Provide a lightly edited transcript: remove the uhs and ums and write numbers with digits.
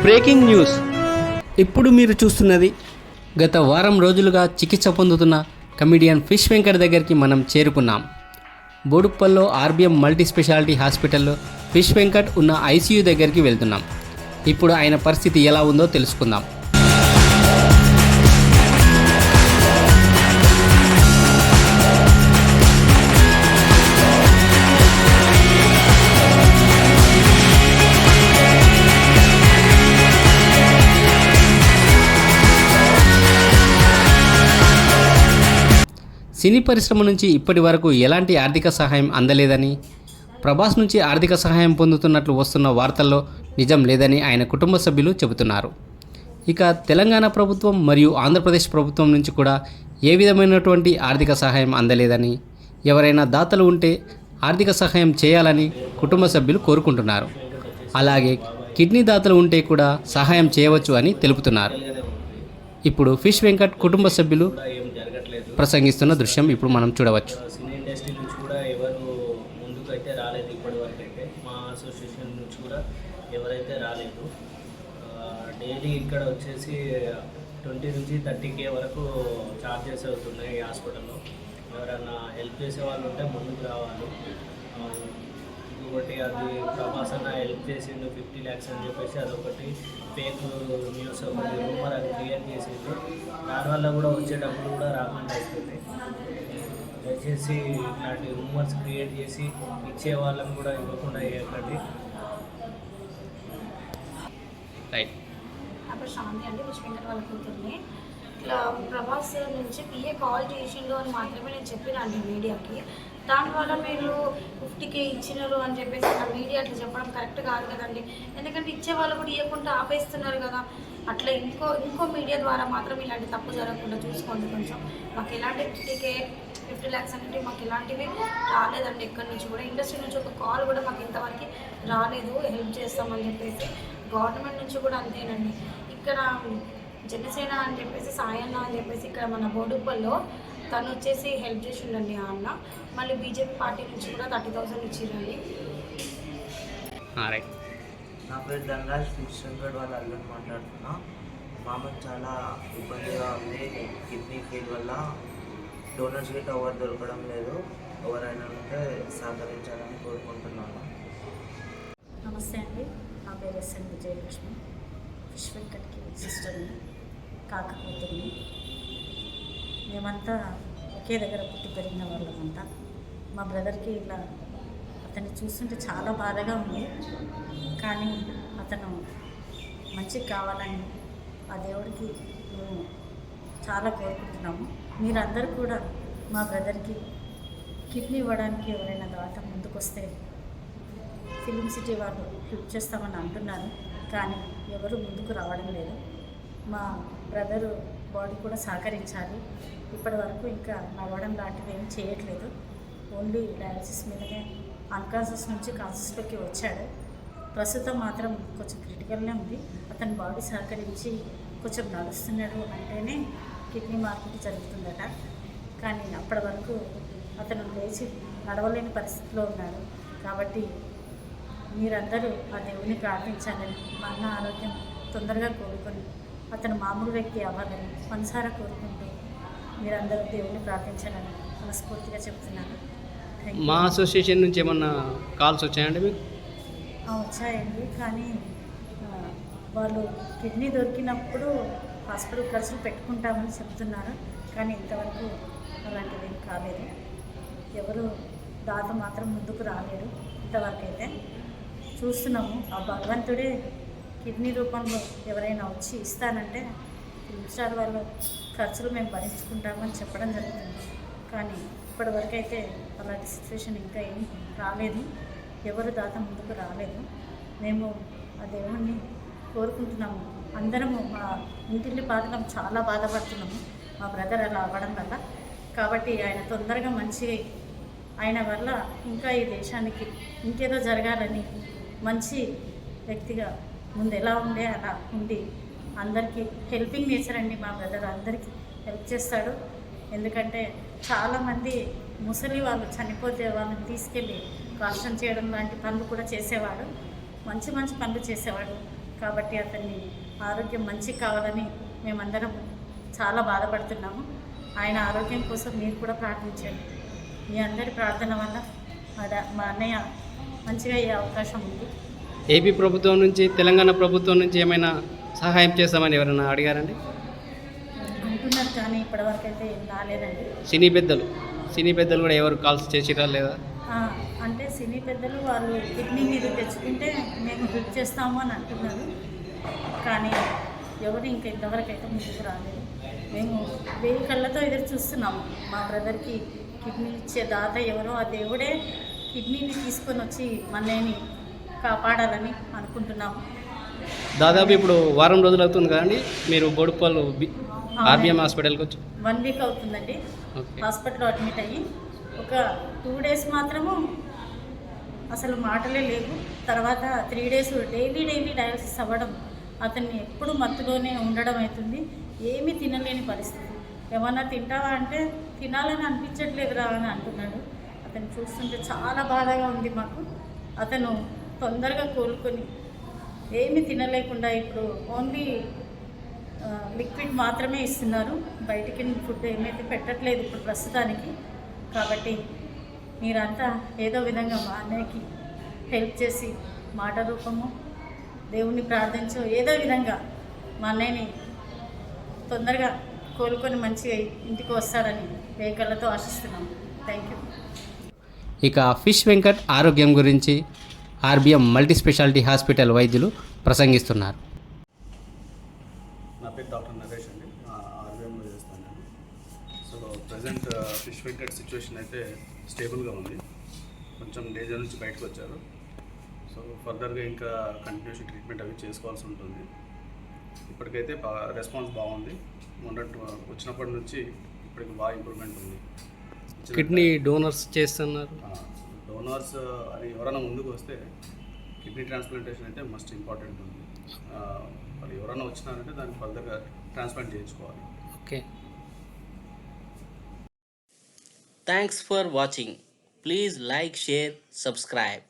Breaking news. ఇప్పుడు మీరు చూస్తున్నది గత వారం రోజులుగా చికిత్స పొందుతున్న కమిడియన్ ఫిష్ వెంకట్ దగ్గరికి మనం చేరుకున్నాం. బోడుప్పల్లో ఆర్బిఎం మల్టీ స్పెషాలిటీ హాస్పిటల్లో ఫిష్ వెంకట్ ఉన్న ఐసీయూ దగ్గరికి వెళ్తున్నాం. ఇప్పుడు ఆయన పరిస్థితి ఎలా ఉందో తెలుసుకుందాం. సినీ పరిశ్రమ నుంచి ఇప్పటి వరకు ఎలాంటి ఆర్థిక సహాయం అందలేదని, ప్రభాస్ నుంచి ఆర్థిక సహాయం పొందుతున్నట్లు వస్తున్న వార్తల్లో నిజం లేదని ఆయన కుటుంబ సభ్యులు చెబుతున్నారు. ఇక తెలంగాణ ప్రభుత్వం మరియు ఆంధ్రప్రదేశ్ ప్రభుత్వం నుంచి కూడా ఏ విధమైనటువంటి ఆర్థిక సహాయం అందలేదని, ఎవరైనా దాతలు ఉంటే ఆర్థిక సహాయం చేయాలని కుటుంబ సభ్యులు కోరుకుంటున్నారు. అలాగే కిడ్నీ దాతలు ఉంటే కూడా సహాయం చేయవచ్చు అని తెలుపుతున్నారు. ఇప్పుడు ఫిష్ వెంకట్ కుటుంబ సభ్యులు ప్రసంగిస్తున్న దృశ్యం ఇప్పుడు మనం చూడవచ్చు. సినీ ఇండస్ట్రీ నుంచి కూడా ఎవరు ముందుకైతే రాలేదు, ఇప్పటి వరకు అయితే మా అసోసియేషన్ నుంచి కూడా ఎవరైతే రాలేదు. డైలీ ఇక్కడ వచ్చేసి 20 నుంచి 30K వరకు ఛార్జెస్ అవుతున్నాయి ఈ హాస్పిటల్లో. ఎవరైనా హెల్ప్ చేసే వాళ్ళు ఉంటే ముందుకు రావాలి. ఇంకొకటి అది ప్రభాస్ అన్న హెల్ప్ చేసిండు 50 lakhs అని చెప్పేసి అదొకటి ఫేక్ న్యూస్, ఒకటి రూమర్ అది క్రియేట్ చేసిండు. దానివల్ల కూడా వచ్చే డబ్బులు కూడా రాకుండా అయిపోయింది. దయచేసి ఇట్లాంటి రూమర్స్ క్రియేట్ చేసి ఇచ్చే వాళ్ళని కూడా ఇవ్వకుండా అయ్యేకండి. అప్పుడు శాంతి అంటే ఫిష్ వెంకట్ వాళ్ళ కూతుర్ని ఇట్లా ప్రభాస్ నుంచి పిఏ కాల్ చేసిండు అని మాత్రమే నేను చెప్పినండి మీడియాకి. దానివల్ల మీరు 50K ఇచ్చినారు అని చెప్పేసి నా మీడియా అట్లా చెప్పడం కరెక్ట్ కాదు కదండి. ఎందుకంటే ఇచ్చే వాళ్ళు కూడా ఇవ్వకుండా ఆపేస్తున్నారు కదా. అట్లా ఇంకో మీడియా ద్వారా మాత్రం ఇలాంటి తప్పు జరగకుండా చూసుకోండి. కొంచెం మాకు ఎలాంటి 50 lakhs అంటే మాకు ఇలాంటివి రాలేదండి. ఎక్కడి నుంచి కూడా ఇండస్ట్రీ నుంచి ఒక కాల్ కూడా మాకు ఇంతవరకు రాలేదు హెల్ప్ చేస్తామని చెప్పేసి. గవర్నమెంట్ నుంచి కూడా అంతేనండి. ఇక్కడ జనసేన అని చెప్పేసి సాయన్న అని చెప్పేసి ఇక్కడ మన బోడుప్పల్లో తను వచ్చేసి హెల్ప్ చేసిండండి ఆ అన్న. మళ్ళీ బీజేపీ పార్టీ నుంచి కూడా 30,000 ఇచ్చిరండి. నా పేరు దండాల్ ఫిష్ వెంకట్ వాళ్ళ అల్లుని మాట్లాడుతున్నా. మామకు చాలా ఇబ్బందిగా ఉంది. కిడ్నీ ఫెయిల్ వల్ల డోనర్స్ గిట్ట ఎవరు దొరకడం లేదు. ఎవరైనా ఉంటే సహకరించాలని కోరుకుంటున్నాను. నమస్తే అండి, నా పేరు ఎస్ఎన్ విజయలక్ష్మి. ఫిష్ వెంకట్కి సిస్టర్ని, కాకపోతుంది. మేమంతా ఒకే దగ్గర పుట్టి పెరిగిన వాళ్ళమంతా. మా బ్రదర్కి ఇలా అతన్ని చూస్తుంటే చాలా బాధగా ఉంది. కానీ అతను మంచిగా కావాలని ఆ దేవుడికి మేము చాలా కోరుకుంటున్నాము. మీరందరూ కూడా మా బ్రదర్కి కిడ్నీ ఇవ్వడానికి ఎవరైనా దాత ముందుకొస్తే ఫిలిం సిటీ వాళ్ళు హెల్ప్ చేస్తామని అంటున్నారు. కానీ ఎవరు ముందుకు రావడం లేదు. మా బ్రదరు బాడీ కూడా సహకరించాలి. ఇప్పటి వరకు ఇంకా నడవడం లాంటివి ఏం చేయట్లేదు. ఓన్లీ డయాలసిస్ మీదనే అన్కాన్షియస్ నుంచి కాన్షియస్లోకి వచ్చాడు. ప్రస్తుతం మాత్రం కొంచెం క్రిటికల్నే ఉంది. అతని బాడీ సహకరించి కొంచెం నడుస్తున్నాడు అంటేనే కిడ్నీ మార్పిడి జరుగుతుందట. కానీ అప్పటి వరకు అతను లేచి నడవలేని పరిస్థితిలో ఉన్నాడు. కాబట్టి మీరందరూ ఆ దేవుని ప్రార్థించాలని, మా అన్న ఆరోగ్యం తొందరగా కోరుకొని అతను మామూలు వ్యక్తి అవ్వాలని మనసారా కోరుకుంటూ మీరందరూ దేవుని ప్రార్థించాలని మనస్ఫూర్తిగా చెప్తున్నాను. మా అసోసియేషన్ నుంచి ఏమన్నా కాల్స్ వచ్చాయండి మీకు? వచ్చాయండి, కానీ వాళ్ళు కిడ్నీ దొరికినప్పుడు హాస్పిటల్ ఖర్చులు పెట్టుకుంటామని చెప్తున్నారు. కానీ ఇంతవరకు అలాంటిది ఏం కాలేదు. ఎవరు దాత మాత్రం ముందుకు రాలేడు ఇంతవరకు అయితే. చూస్తున్నాము ఆ భగవంతుడే కిడ్నీ రూపంలో ఎవరైనా వచ్చి ఇస్తానంటే ఫిల్మ్ స్టార్ వాళ్ళ ఖర్చులు మేము భరించుకుంటామని చెప్పడం జరుగుతుంది. కానీ ఇప్పటివరకు అయితే అలాంటి సిచ్యువేషన్ ఇంకా ఏం రాలేదు. ఎవరు దాత ముందుకు రాలేదు. మేము ఆ దేవుణ్ణి కోరుకుంటున్నాము. అందరము మా ఇంటిల్లి పాదలం చాలా బాధపడుతున్నాము మా బ్రదర్ అలా అవ్వడం వల్ల. కాబట్టి ఆయన తొందరగా మంచి ఆయన వల్ల ఇంకా ఈ దేశానికి ఇంకేదో జరగాలని, మంచి వ్యక్తిగా ముందు ఎలా ఉండే అలా ఉండి అందరికీ హెల్పింగ్ నేచర్ అండి. మా బ్రదర్ అందరికీ హెల్ప్ చేస్తాడు. ఎందుకంటే చాలామంది ముసలి వాళ్ళు చనిపోతే వాళ్ళని తీసుకెళ్ళి కాష్టం చేయడం లాంటి పనులు కూడా చేసేవాడు. మంచి మంచి పనులు చేసేవాడు. కాబట్టి అతన్ని ఆరోగ్యం మంచిగా కావాలని మేమందరం చాలా బాధపడుతున్నాము. ఆయన ఆరోగ్యం కోసం మీరు కూడా ప్రార్థించండి. మీ అందరి ప్రార్థన వల్ల మా అన్నయ్య మంచిగా అయ్యే అవకాశం ఉంది. ఏపీ ప్రభుత్వం నుంచి తెలంగాణ ప్రభుత్వం నుంచి ఏమైనా సహాయం చేస్తామని ఎవరైనా అడిగారండి? అంటున్నారు కానీ ఇప్పటివరకు అయితే ఏం రాలేదండి. సినీ పెద్దలు కూడా ఎవరు కాల్స్ చేసిరా లేదా? అంటే సినీ పెద్దలు వాళ్ళు కిడ్నీ మీరు తెచ్చుకుంటే మేము హెల్ప్ చేస్తాము అని అంటున్నారు. కానీ ఎవరు ఇంకా ఇంతవరకు అయితే ముందుకు రాలేదు. మేము 1000 కళ్ళతో ఎదురు చూస్తున్నాము. మా బ్రదర్కి కిడ్నీ ఇచ్చే దాత ఎవరో ఆ దేవుడే కిడ్నీని తీసుకొని వచ్చి మన్నయ్యని కాపాడాలని అనుకుంటున్నాము. దాదాపు ఇప్పుడు వారం రోజులు అవుతుంది కదండి మీరు బోడుపల్లి ఆర్బీఎం హాస్పిటల్కి వచ్చి? 1 వీక్ అవుతుందండి హాస్పిటల్లో అడ్మిట్ అయ్యి. ఒక 2 డేస్ మాత్రము అసలు మాటలే లేవు. తర్వాత 3 డేస్ డైలీ డయాలసిస్ అవ్వడం, అతన్ని ఎప్పుడు మత్తులోనే ఉండడం అవుతుంది. ఏమీ తినలేని పరిస్థితి. ఏమన్నా తింటావా అంటే తినాలని అనిపించట్లేదురా అని అంటున్నాడు. అతను చూస్తుంటే చాలా బాధగా ఉంది మాకు. అతను తొందరగా కోలుకొని ఏమీ తినలేకుండా ఇప్పుడు ఓన్లీ లిక్విడ్ మాత్రమే ఇస్తున్నారు. బయటికి ఫుడ్ ఏమైతే పెట్టట్లేదు ఇప్పుడు ప్రస్తుతానికి. కాబట్టి మీరంతా ఏదో విధంగా మా అన్నయ్యకి హెల్ప్ చేసి మాట రూపము దేవుణ్ణి ప్రార్థించు ఏదో విధంగా మా అన్నయ్యని తొందరగా కోలుకొని మంచిగా ఇంటికి వస్తాడని వేకళ్ళతో ఆశిస్తున్నాము. Thank you. ఇక ఫిష్ వెంకట్ ఆరోగ్యం గురించి ఆర్బీఎం మల్టీ స్పెషాలిటీ హాస్పిటల్ వైద్యులు ప్రసంగిస్తున్నారు. నా పేరు డాక్టర్ నరేష్ అండి, ఆర్బీఎంలో చేస్తాను నేను. So present fish Venkat situation అయితే స్టేబుల్గా ఉంది. కొంచెం డేంజర్ నుంచి బయటకు వచ్చారు. సో ఫర్దర్గా ఇంకా కంటిన్యూషన్ ట్రీట్మెంట్ అవి చేసుకోవాల్సి ఉంటుంది. ఇప్పటికైతే రెస్పాన్స్ బాగుంది. వచ్చినప్పటి నుంచి ఇప్పటికి బాగా ఇంప్రూవ్మెంట్ ఉంది. కిడ్నీ డోనర్స్ చేస్తున్నారు. డోనర్స్ అని ఎవరైనా ముందుకు వస్తే కిడ్నీ ట్రాన్స్ప్లాంటేషన్ అయితే మస్ట్ ఇంపార్టెంట్ ఉంది. మరి ఎవరైనా వచ్చినారంటే దాన్ని ఫర్దర్గా ట్రాన్స్ప్లాంట్ చేయించుకోవాలి. Okay. Thanks for watching. Please like, share, subscribe.